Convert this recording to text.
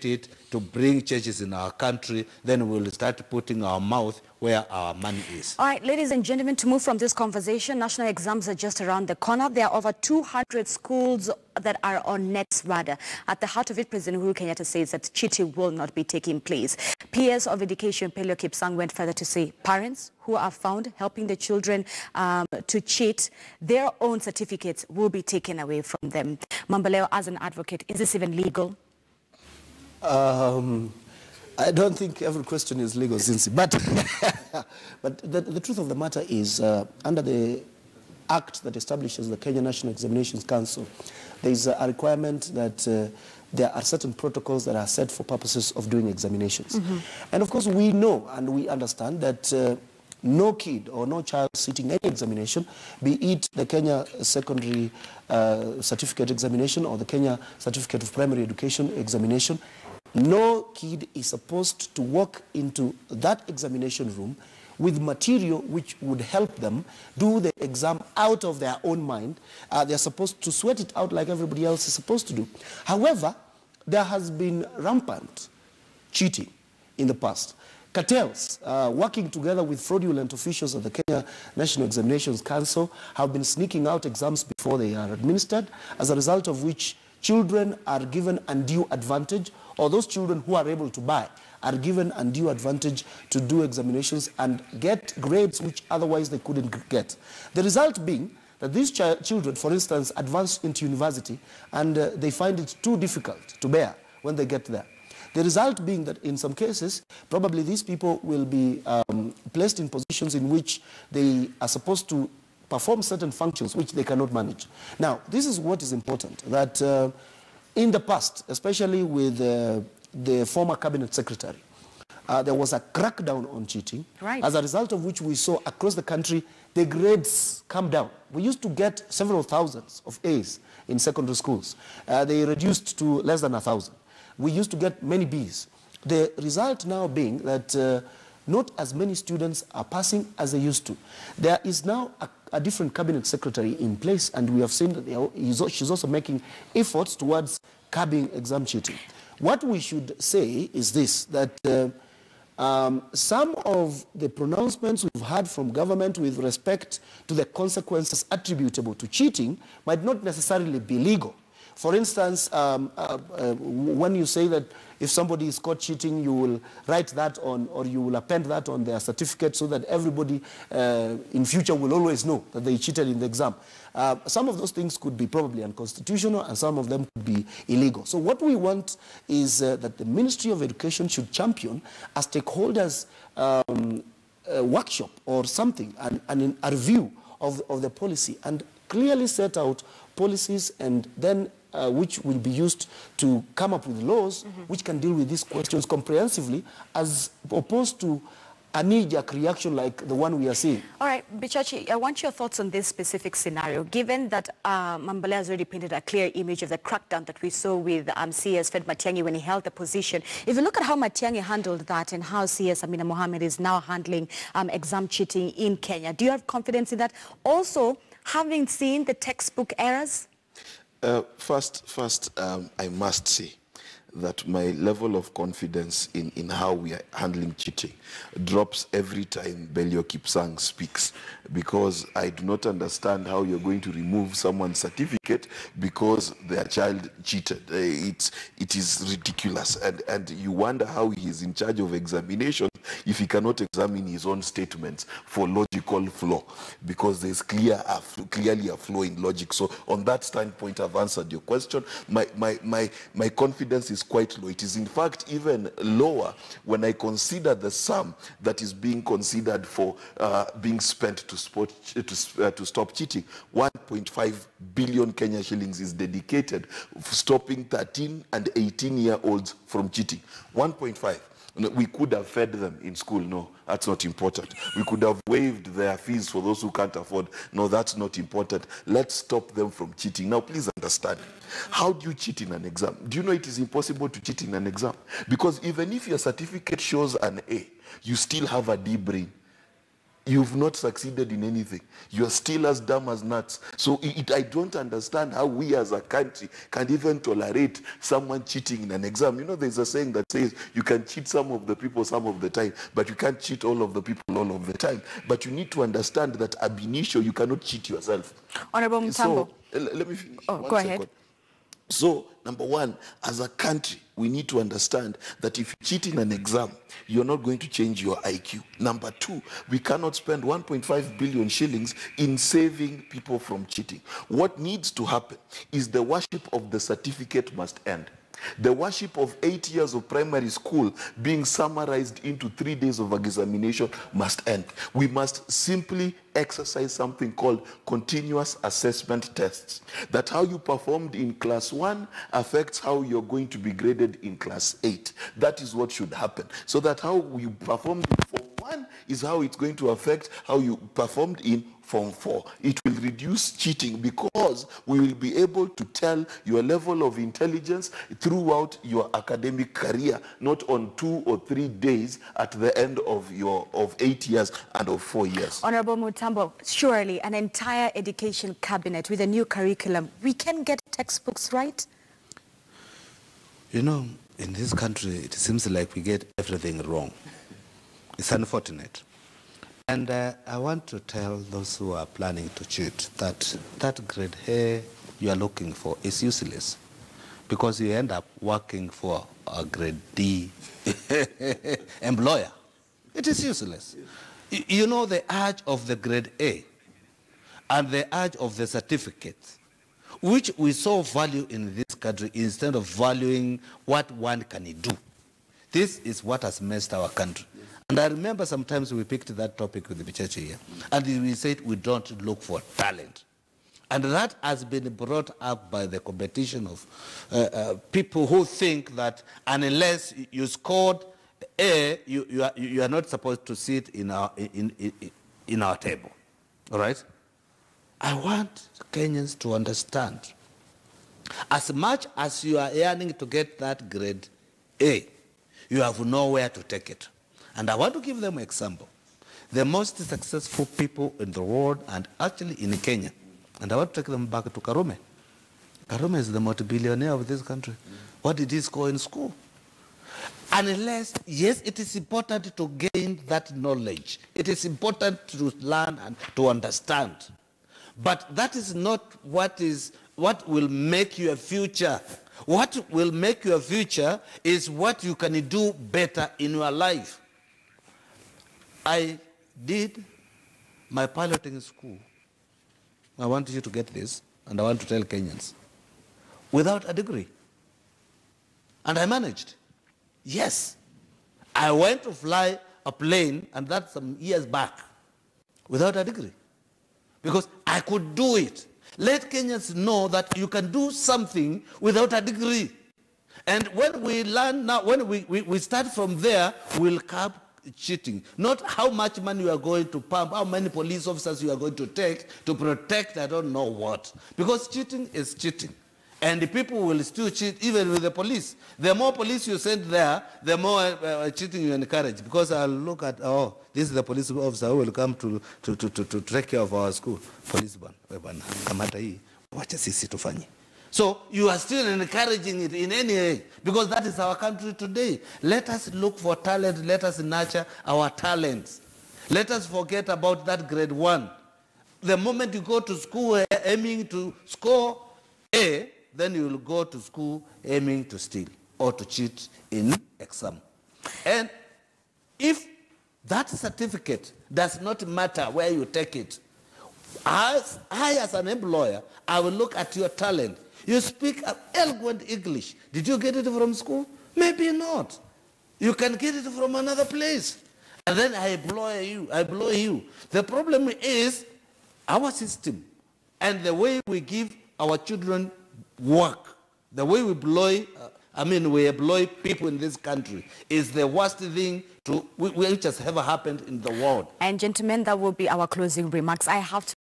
get it to bring changes in our country, then we'll start putting our mouth where our money is. All right, ladies and gentlemen, to move from this conversation, national exams are just around the corner. There are over 200 schools that are on NET's radar. At the heart of it, President Uhuru Kenyatta says that cheating will not be taking place. PS of Education Pelio Kipsang went further to say parents who are found helping the children to cheat, their own certificates will be taken away from them. Mambaleo, as an advocate, is this even legal? I don't think every question is legal, Zinzi. But, but the truth of the matter is, under the act that establishes the Kenya National Examinations Council, there is a requirement that there are certain protocols that are set for purposes of doing examinations. And of course, we know and we understand that no kid or no child sitting any examination, be it the Kenya Secondary Certificate Examination or the Kenya Certificate of Primary Education Examination, no kid is supposed to walk into that examination room with material which would help them do the exam out of their own mind. They're supposed to sweat it out like everybody else is supposed to do. However, there has been rampant cheating in the past. Cartels working together with fraudulent officials of the Kenya National Examinations Council have been sneaking out exams before they are administered, as a result of which children are given undue advantage, or those children who are able to buy are given undue advantage to do examinations and get grades which otherwise they couldn't get. The result being that these children, for instance, advance into university and they find it too difficult to bear when they get there. The result being that in some cases, probably these people will be placed in positions in which they are supposed to perform certain functions which they cannot manage. Now, this is what is important, that in the past, especially with the former cabinet secretary, there was a crackdown on cheating, as a result of which we saw across the country the grades come down. We used to get several thousands of A's in secondary schools. They reduced to less than 1,000. We used to get many B's. The result now being that not as many students are passing as they used to. There is now a different cabinet secretary in place, and we have seen that she's also making efforts towards curbing exam cheating. What we should say is this, that some of the pronouncements we've had from government with respect to the consequences attributable to cheating might not necessarily be legal. For instance, when you say that if somebody is caught cheating, you will write that on, or you will append that on their certificate so that everybody in future will always know that they cheated in the exam. Some of those things could be probably unconstitutional, and some of them could be illegal. So what we want is that the Ministry of Education should champion a stakeholders workshop or something, and a review of the policy, and clearly set out policies, and then which will be used to come up with laws which can deal with these questions comprehensively, as opposed to a knee-jerk reaction like the one we are seeing. All right, Bichachi, I want your thoughts on this specific scenario, given that Mambale has already painted a clear image of the crackdown that we saw with CS Fred Matiang'i when he held the position. If you look at how Matiang'i handled that and how CS Amina Mohamed is now handling exam cheating in Kenya, do you have confidence in that? Also, having seen the textbook errors? First, I must say that my level of confidence in how we are handling cheating drops every time Belio Kipsang speaks, because I do not understand how you're going to remove someone's certificate because their child cheated. It is ridiculous, and you wonder how he is in charge of examination if he cannot examine his own statements for logical flaw, because there's clearly a flaw in logic. So on that standpoint, I've answered your question. My confidence is quite low. It is in fact even lower when I consider the sum that is being considered for being spent to stop cheating. 1.5 billion Kenya shillings is dedicated for stopping 13 and 18-year-olds from cheating. 1.5. We could have fed them in school. No, that's not important. We could have waived their fees for those who can't afford. No, that's not important. Let's stop them from cheating. Now, please understand. How do you cheat in an exam? Do you know it is impossible to cheat in an exam? Because even if your certificate shows an A, you still have a D brain. you've not succeeded in anything. You're still as dumb as nuts. So I don't understand how we as a country can even tolerate someone cheating in an exam. You know, there's a saying that says you can cheat some of the people some of the time, but you can't cheat all of the people all of the time. But you need to understand that ab initio, you cannot cheat yourself. Honorable Mutambo. So, let me finish. Oh, go ahead. So, number one, as a country, we need to understand that if you cheat in an exam, you're not going to change your IQ. Number two, we cannot spend 1.5 billion shillings in saving people from cheating. What needs to happen is the worship of the certificate must end. The worship of 8 years of primary school being summarized into 3 days of examination must end. We must simply exercise something called continuous assessment tests. That how you performed in class 1 affects how you're going to be graded in class 8. That is what should happen. So that how you performed in Form 1 is how it's going to affect how you performed in Form 4. It will reduce cheating because we will be able to tell your level of intelligence throughout your academic career, not on 2 or 3 days at the end of 8 years and of 4 years. Honorable Mutambo, surely an entire education cabinet with a new curriculum, we can get textbooks right? You know, in this country, it seems like we get everything wrong. It's unfortunate. And I want to tell those who are planning to cheat that grade A you are looking for is useless because you end up working for a grade D employer. It is useless. You know, the urge of the grade A and the urge of the certificate, which we so value in this country instead of valuing what one can do. This is what has messed our country. And I remember sometimes we picked that topic with the Bicheche here, and we said we don't look for talent. And that has been brought up by the competition of people who think that unless you scored A, you are not supposed to sit in our table. All right? I want Kenyans to understand, as much as you are yearning to get that grade A, you have nowhere to take it. And I want to give them an example. The most successful people in the world and actually in Kenya, and I want to take them back to Karume. Karume is the multi-billionaire of this country. What did he score in school? Unless, yes, it is important to gain that knowledge. It is important to learn and to understand. But that is not what will make your future. What will make your future is what you can do better in your life. I did my piloting school. I want you to get this, and I want to tell Kenyans, without a degree. And I managed. Yes. I went to fly a plane, and that's some years back, without a degree. Because I could do it. Let Kenyans know that you can do something without a degree. And when we learn now, when we start from there, we'll curb cheating. Not how much money you are going to pump, how many police officers you are going to take to protect I don't know what. Because cheating is cheating. And the people will still cheat even with the police. The more police you send there, the more cheating you encourage. Because I'll look at, oh, this is the police officer who will come to take care of our school. Policeman, kamata hii, wacha sisi tufanye. So you are still encouraging it in any way, because that is our country today. Let us look for talent. Let us nurture our talents. Let us forget about that grade 1. The moment you go to school aiming to score A, then you will go to school aiming to steal or to cheat in exam. And if that certificate does not matter where you take it, I as an employer, I will look at your talent. You speak eloquent English. Did you get it from school? Maybe not. You can get it from another place. And then I employ you. The problem is our system and the way we give our children work, the way we employ people in this country is the worst thing which has ever happened in the world. And gentlemen, that will be our closing remarks. I have to